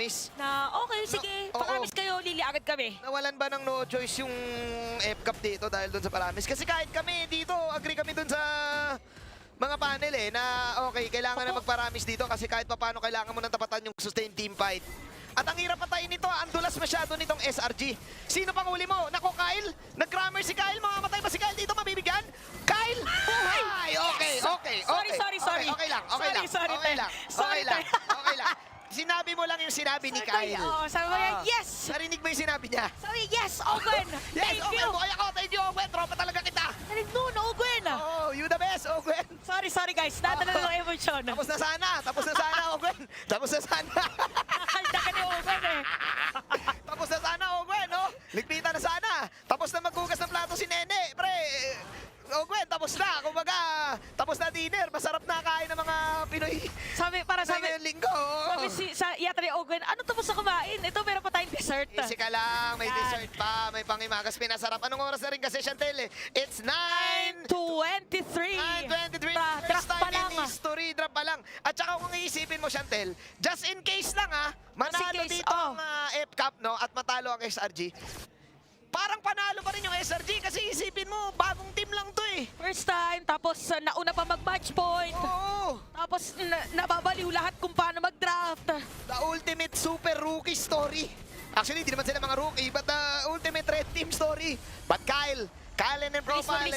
promise. Na okay, sige, oo. pakamis kayo, lili agad kami. Nawalan ba ng no choice yung F-Cup dito dahil dun sa paramis? Kasi kahit kami dito, agree kami dun sa mga panel na okay, kailangan na magparamis dito kasi kahit paano kailangan mo nang tapatan yung sustained team fight. At ang hirap patayin nito, ang dulas masyado nitong SRG. Sino pang huli mo? Nako, Kyle? Nag-grammar si Kyle, mamamatay ba si Kyle dito? Mabibigyan? Kyle! Buhay! Okay. Sorry. Okay lang. Sorry, Okay lang. Sinabi mo lang yung sinabi ni Kyle. Oo, sabi mo yan, yes! Narinig mo yung sinabi niya? Sabi, yes, Owen! Yes, Thank Owen! you! Buhay ako! Thank you, Owen! Tropa talaga kita! Nalig nun, Owen! Oh, you the best, Owen! Sorry guys, dadala ng emosyon. Tapos na sana, Owen! Tapos na sana! Nakalda ka ni Owen Tapos na sana, Owen, no? Ligpitan na sana! Tapos na maghugas ng plato si Nene, pre! Owen, tapos na! Kumbaga, tapos na dinner. Masarap na kain ng mga Pinoy. Sabi, Ngayong linggo. sabi sa yatra ni Owen, ano tapos na kumain? Ito, meron pa tayong dessert. Easy ka lang, may Yan. dessert pa, may pangimagas pinasarap. Anong oras na rin kasi, Chantel? It's 9:23. 9:23. First Drop pa time lang. in history, drop pa lang. At saka kung iisipin mo, Chantel, just in case lang manalo case, dito ang F-Cup, no? At matalo ang SRG. Parang panalo pa rin yung SRG kasi isipin mo, bagong team lang to First time, tapos nauna pa mag-match point. Oo. Tapos nababaliw lahat kung paano mag-draft. The ultimate super rookie story. Actually, hindi naman sila mga rookie, but the ultimate red team story. But Kyle and Profile.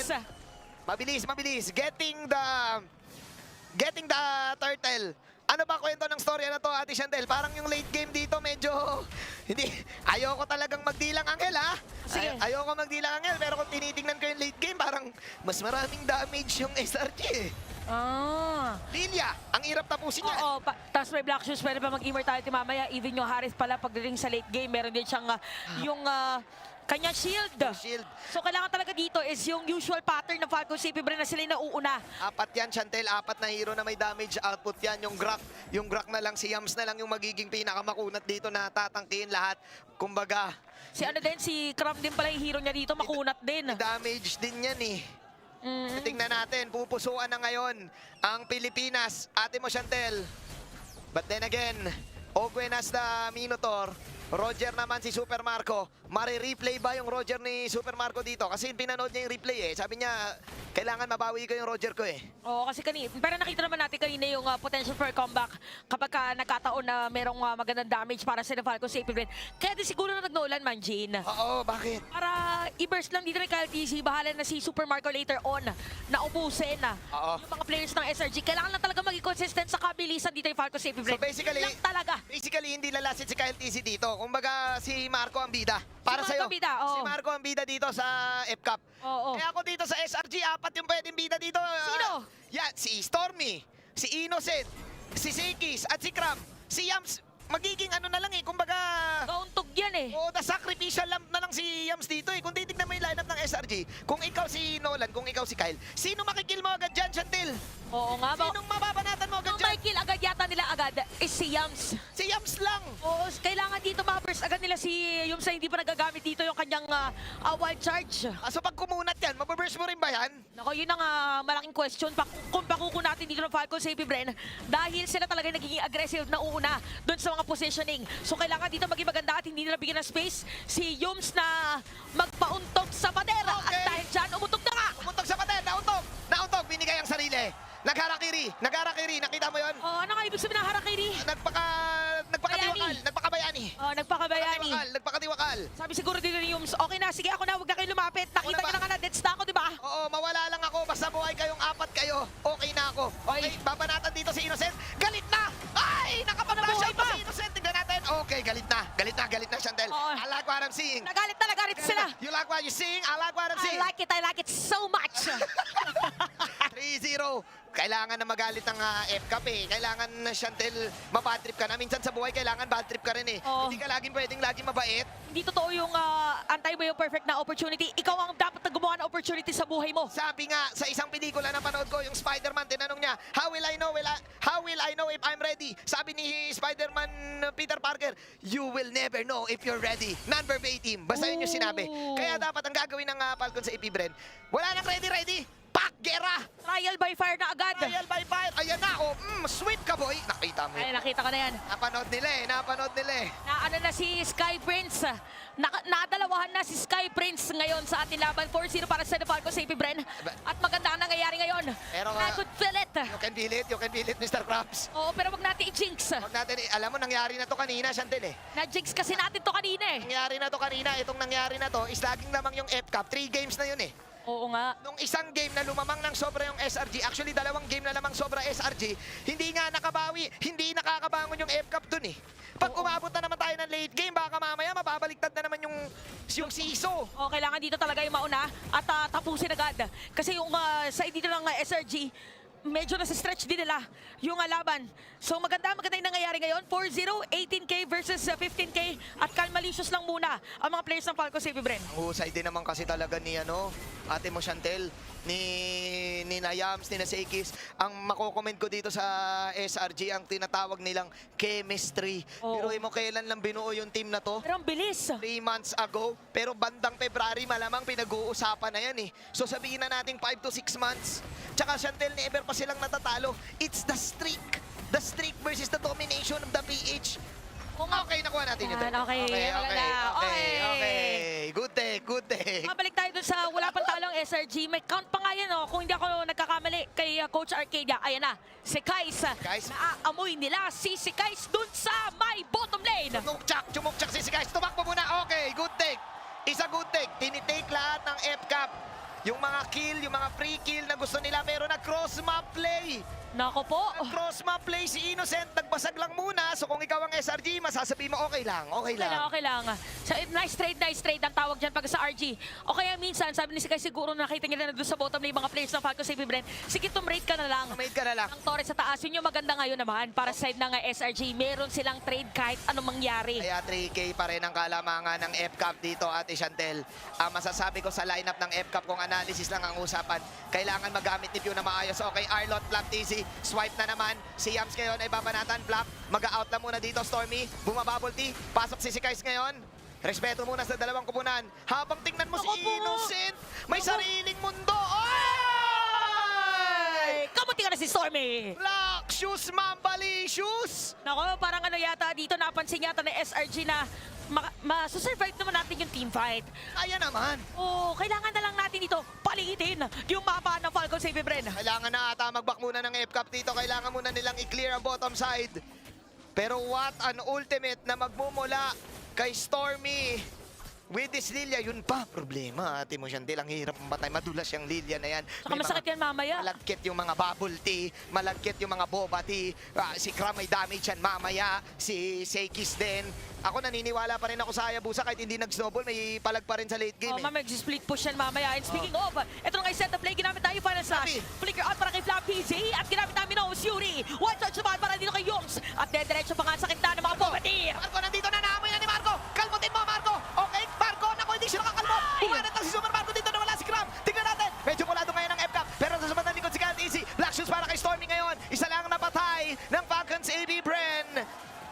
Mabilis. Getting the turtle. Ano ba kwento ng storya na to, Ate Chantel? Parang yung late game dito medyo hindi ayoko talagang magdilang Angel Sige. Ayoko magdilang Angel, pero kung tinitingnan ko yung late game, parang mas maraming damage yung SRG Lilia, ang hirap tapusin niya. Oo, tapos may Black Shoes, pwede pa mag-immortality mamaya. Even yung Harith pala, pagdating sa late game, meron din siyang yung kanyang shield. So kailangan talaga dito is yung usual pattern ng Falcon CP Brain na sila yung nauuna. Apat yan, Chantel. Apat na hero na may damage output yan. Yung Grak na lang, si Yams na lang yung magiging pinakamakunat dito na tatangkihin lahat. Kumbaga, Si Cram din pala yung hero niya dito, makunat din. may damage din yan Tingnan natin, pupusuan na ngayon ang Pilipinas. Ate mo, Chantel. But then again, Ogwen as the Minotaur. Roger naman si Super Marco. Mari-replay ba yung Roger ni Super Marco dito? Kasi pinanood niya yung replay Sabi niya, kailangan mabawi ko yung Roger ko Oo, kasi pero nakita naman natin kanina yung potential for comeback kapag nagkataon na merong magandang damage para sa Falcon Safety Brain. Kaya din siguro na nag-Nolan man, Jean. Oo, bakit? Para i-burst lang dito ni Kyle TC, bahala na si Super Marco later on na ubusin yung mga players ng SRG. Kailangan lang talaga maging consistent sa kabilisan dito yung Falcon Safety Brain. So basically, lang talaga. Basically, hindi lalasit si Kyle TC dito. Kumbaga, si Marco ang bida. Para Si sa'yo. Marco bida, oo. Si Marco ang bida dito sa F-Cup. Oo. Kaya ako dito sa SRG, apat yung pwedeng bida dito. Sino? Yan, si Stormy, si Innocent, si Sekis, at si Cram. Si Yams, magiging ano na lang kumbaga... Kauntog yan Oo, the sacrificial lamp na lang si Yams dito Kung titignan mo yung lineup ng SRG, kung ikaw si Nolan, kung ikaw si Kyle, sino makikill mo agad dyan, Chantel? Oo nga ba? Sinong mababanatan mo agad Ang dyan? may kill agad yata nila agad is si Yams. Si Yams lang! Oo, kailangan dito ma-burst agad nila si Yums na hindi pa nagagamit dito yung kanyang wild charge. So pag kumunat yan, mababurst mo rin ba yan? Nako, yun ang malaking question kung pakuko natin dito ng Falcon Safety Brain dahil sila talaga nagiging aggressive na uuna doon sa mga positioning. So kailangan dito maging maganda at hindi nila bigyan ng space si Yums na magpauntog sa pader. Okay. At dahil dyan, umuntog na nga! Umuntog sa pader, nauntog, binigay ang sarili. Nagharakiri, nakita mo yon? Oh, ano nga ibig sabihin ng harakiri? Nagpakabayani. Oh, nagpakabayani. Nagpakatiwakal. Sabi siguro dito ni Yums, okay na, sige ako na, huwag na kayo lumapit. Nakita nyo na nga na, deads na ako, di ba? Oo, mawala lang ako. Basta buhay kayong apat kayo. Okay na ako. Okay, babanatan dito si Innocent. Galit na! Ay, nakapag-flash pa si Innocent. Tignan natin. Okay, galit na, Chantel. Oo. I like what I'm seeing. Nagalit sila. You like what you seeing? I like what I'm seeing. I like it so much. 3-0. Kailangan na magalit ng F-Cup Kailangan na Chantel, mabad trip ka na. Minsan sa buhay, kailangan bad trip ka rin Oo. Hindi ka laging mabait. Hindi totoo yung antay mo yung perfect na opportunity. Ikaw ang dapat na gumawa ng opportunity sa buhay mo. Sabi nga, sa isang pelikula na panood ko, yung Spider-Man, tinanong niya, how will I know if I'm ready? Sabi ni Spider-Man Peter Parker, you will never know if you're ready. Non-verbatim. Basta yun yung sinabi. Kaya dapat ang gagawin ng Falcon sa EP Bren, wala nang ready. Pak! Gera! Trial by fire na agad. Trial by fire! Ayan na! Oh, sweet ka, boy! Nakita mo Ay, yun. nakita ko na yan. Napanood nila eh. Napanood nila eh. Na ano na si Sky Prince. Nadalawahan na si Sky Prince ngayon sa ating laban. 4-0 para sa Falcons AP Bren. At maganda ang nangyayari ngayon. Pero, I could feel it. You can feel it, Mr. Krabs. Oo, pero wag natin i-jinx. Huwag natin, alam mo, nangyari na to kanina, Chantel eh. Na-jinx kasi natin to kanina eh. Nangyari na to kanina, itong nangyari na to, is laging lamang yung F-Cup. 3 games na yun eh. Oo nga. Nung isang game na lumamang ng sobra yung SRG, actually 2 game na lamang sobra SRG, hindi nga nakabawi, hindi nakakabangon yung F-Cup dun eh. Pag umabot na naman tayo ng late game, baka mamaya mababaliktad na naman yung siso. O, kailangan dito talaga yung mauna at tapusin agad. Kasi yung side dito ng SRG, medyo nasa stretch din nila yung laban. So maganda yung nangyayari ngayon. 4-0, 18K versus 15K at kalmalicious lang muna ang mga players ng Falcons AP Bren. Ang husay din naman kasi talaga ni ate mo Chantel, ni Nayams, ni Nasekis. Ang mako-comment ko dito sa SRG, ang tinatawag nilang chemistry. Oo. Pero mo kailan lang binuo yung team na to? Pero ang bilis. 3 months ago, pero bandang February malamang pinag-uusapan na yan eh. So sabihin na natin 5 to 6 months. Tsaka Chantel, never pa silang natatalo. It's the streak. The streak versus the domination of the PH. Okay, nakuha natin ito. Yan, okay. Okay. Good take. Mabalik tayo dun sa wala pang talong SRG. May count pa nga yan, kung hindi ako nagkakamali kay Coach Arcadia. Ayan na, si Kais. Naaamoy nila si Kais dun sa may bottom lane. Chumukchak si Guys. Tumakbo muna. Okay, good take. Isa good take. Tinitake lahat ng F-Cup. Yung mga kill, yung mga free kill na gusto nila, pero na cross map play. Nako po. Cross map play si Innocent, nagbasag lang muna. So kung ikaw ang SRG, masasabi mo okay lang. Okay lang. So, nice trade ang tawag dyan pag sa RG. O kaya minsan, sabi ni Sikay siguro nakita niya na doon sa bottom lane mga players ng Falcons AP Bren. Sige, tumrate ka na lang. Made ka na lang. Ang Torres sa taas, yun yung maganda ngayon naman para sa side ng SRG. Meron silang trade kahit anong mangyari. Kaya 3K pa rin ang kalamangan ng F-Cup dito, Ate Chantel. Ang masasabi ko sa lineup ng F-Cup, kung analysis lang ang usapan, kailangan magamit ni Pew na maayos. Okay, Arlot, Flap, TZ, swipe na naman. Si Yams ngayon ay babanatan. Flap, mag-out lang muna dito. Stormy, bumabubble T. Pasok si Kais ngayon. Respeto muna sa dalawang kupunan. Habang tingnan mo si Innocent, may sariling mundo. Oy! Kamuti ka na si Stormy! Black shoes, mambalicious! Nako, parang ano yata dito, napansin yata ng SRG na masusurvive naman natin yung team fight. Kaya naman. Oo, kailangan na lang natin dito paliitin yung mapa ng Falcons AP Bren. Kailangan na ata mag-back muna ng F-Cup dito. Kailangan muna nilang i-clear ang bottom side. Pero what an ultimate na magmumula kay Stormy. With this Lilia, yun pa problema. Ate mo Chantel, ang hirap matay. Madulas yung Lilia na yan. Saka masakit yan mamaya. Malagkit yung mga bubble tea, malagkit yung mga boba tea. Si Kram may damage yan mamaya. Si Seikis din. Ako naniniwala pa rin ako sa Hayabusa kahit hindi nag-snowball, may palag pa rin sa late game. Mamaya split push yan mamaya. And speaking of, ito nga set the play, ginamit tayo final slash. Flicker out para kay Flap PZ at ginamit namin ng Yuri. One touch naman para dito kay Yoms. At dediretso pa nga sa kinta ng mga Bobati. Marco, nandito na, naamoy na ni Marco. Kalmutin mo, Marco. Okay, Marco, naku, hindi siya nakakalmo. Bumanat lang si Super Marco dito na wala si Kram. Tignan natin. Medyo mulado ngayon ng F-Cup. Pero sa sumunod likod si Kalt Easy. Black shoes para kay Stormy ngayon. Isa lang napatay ng Falcons AP Bren.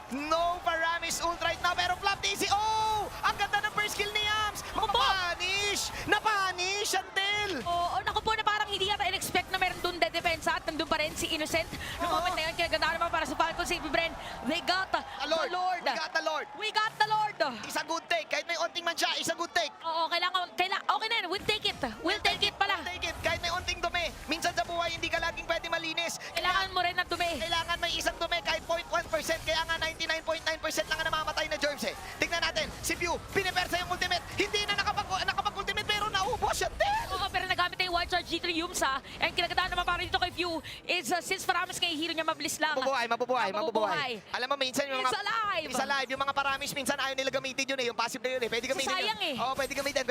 No Paramis Ult right now, pero Flap TC. Oh! Ang ganda ng first kill ni Yams. Napanish! Napanish, Chantel! Oo, naku po na parang hindi yata in-expect na meron doon depensa at nandun pa rin si Innocent. No moment na yun, kaya ganda naman para sa Falcons AP Bren. They got the Lord. We got the Lord. We got the Lord. Isa good take. Kahit may onting man siya, isa good take. Oo, kailangan, okay na yun. We'll take it. We'll take it pala. Take it. Kahit may onting dumi. Minsan sa buhay, hindi ka laging pwede malinis. Kailangan mo rin ng dumi. Kailangan may isang dumi kahit 0.1%. Kaya nga 99.9% lang ang namamatay na germs eh. Tignan natin, si Pew, pinipersa yung ultimate. Hindi na nakapag-ultimate pero naubos siya din. Oo, pero nagamit na yung wild charge dito yung Yumsa. And kinagandaan naman para dito kay Pew is since Paramis kay hero niya mabilis lang. Mabubuhay. Alam mo, minsan yung mga... It's alive! It's alive. Yung mga Paramis, minsan ayaw nila gamitin yun eh. Yung passive na yun eh. Pwede gamitin sayang yun. eh. Oo, pwede gamitin.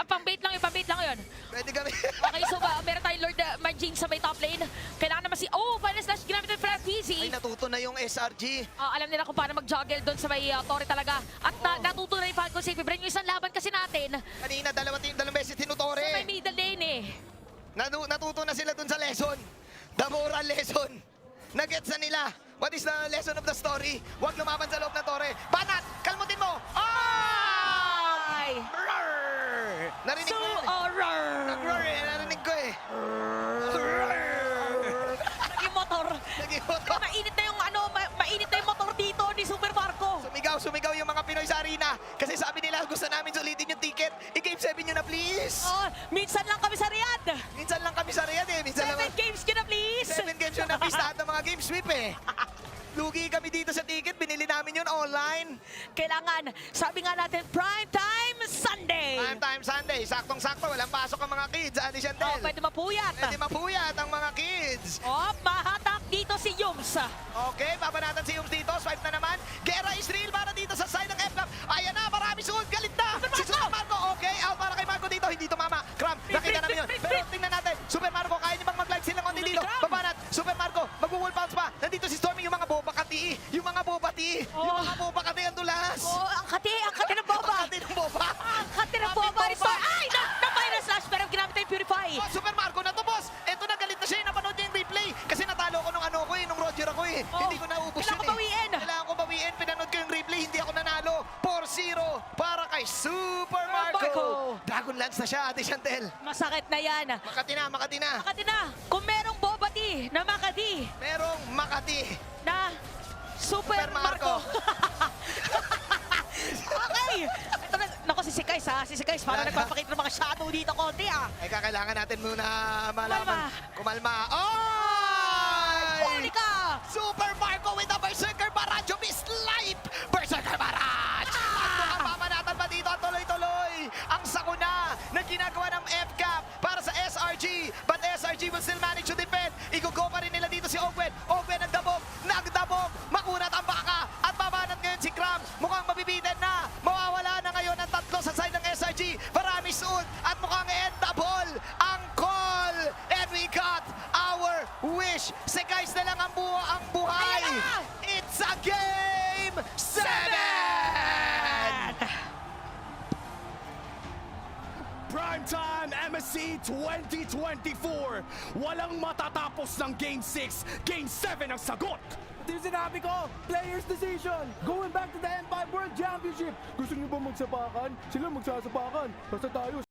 Pang-bait lang yun. Pwede gamitin. Okay, so meron tayong Lord Margin sa may top lane. Kailangan naman final slash ginamit ng Flap PZ. Ay, natuto na yung SRG. Alam nila kung paano mag-juggle doon sa may Torre talaga. At natuto na yung Falcons AP Bren. Yung isang laban kasi natin. Kanina, dalawang beses tinutore. Sa may middle lane eh. Natuto na sila dun sa lesson. The moral lesson. Nagets na nila. What is the lesson of the story? Huwag lumaban sa loob ng tore. Banat! Kalmutin mo! Ay! Roar! Narinig mo yun eh. Nag-roar eh. Narinig ko eh. Naging motor. Naging motor. Mainit na yung mainit na yung motor dito ni Super Marco. Sumigaw yung mga Pinoy sa arena. Kasi sabi nila, gusto namin sulitin yung ticket. I-game 7 nyo na, please. Oh, minsan lang kami sa Riyadh. Minsan lang kami sa Riyadh eh. Minsan 7 lang. games ka na, please. 7 games yun na, please. Lahat ng mga game sweep eh. Lugi kami dito sa ticket. Binili namin yun online. Kailangan, sabi nga natin, prime time Sunday. Prime time Sunday. Saktong-sakto. Walang pasok ang mga kids. Adi Chantel. Oh, pwede mapuyat. Pwede mapuyat ang mga kids. Oh, mahatak dito si Yums. Okay, babanatan si Yums dito. Swipe na naman. Gera is real para dito sa side ng FCAP. Ayan na, marami suod. Galit na. Si Super Marco. Okay, out para kay Marco dito. Hindi tumama. Cram, nakita namin yun. Pero tingnan natin. Super Marco, kaya niyo bang mag-live silang konti dito? Babanat. Super Marco, mag-wall bounce pa. Nandito si Stormy, yung mga boba kati. Yung mga boba ti. Yung mga boba kati ang dulas. Oh, ang kati ng boba. Ang kati ng boba. Ang kati ng boba. Ay, na-final slash pero ginamit na yung Purify. Oh, Super Marco na to, boss. Eto na, galit na siya. Napanood niya yung replay. Kasi natalo ko nung nung Roger ako eh. Oh, Hindi ko naubos kailangan yun ko bawiin. Kailangan ko bawiin. Pinanood ko yung replay. Hindi ako nanalo. 4-0 para kay Super Marco. Marco. Dragon Lance na siya, Ate Chantel. Masakit na yan. Makati na, Makati na. Makati na. Kung merong boba tea na Makati Merong Makati. na Super Super Marco. Marco. Okay. Ito na. Naku, si Sikais ha. Si Sikais parang nagpapakita ng mga shadow dito konti ah. Ay, kakailangan natin muna malaman. Kumalma. Kumalma. Oh! Monica! Super Marco with the Berserker Barrage of his life! Berserker Barrage! Ang pamanatan ba dito? Tuloy-tuloy! Ang sakuna na ginagawa ng FCAP para sa SRG. But SRG will still manage to defend. Igugo pa rin nila dito si Ogwen. Ogwen nagdabog! Nagdabog! Makunat ang baka! At babanat ngayon si Cram. Mukhang mabibitin na. Mawawala na ngayon ang tatlo sa side ng SRG. Marami suot at mukhang endable ang call. And we got our wish. Si guys na lang ang buhay. Ayan na! It's a game 7! Primetime MSC 2024! Walang matatapos ng Game 6, Game 7 ang sagot! Ito yung sinabi ko, player's decision. Going back to the M5 World Championship. Gusto niyo ba magsapakan? Sila magsasapakan. Basta tayo,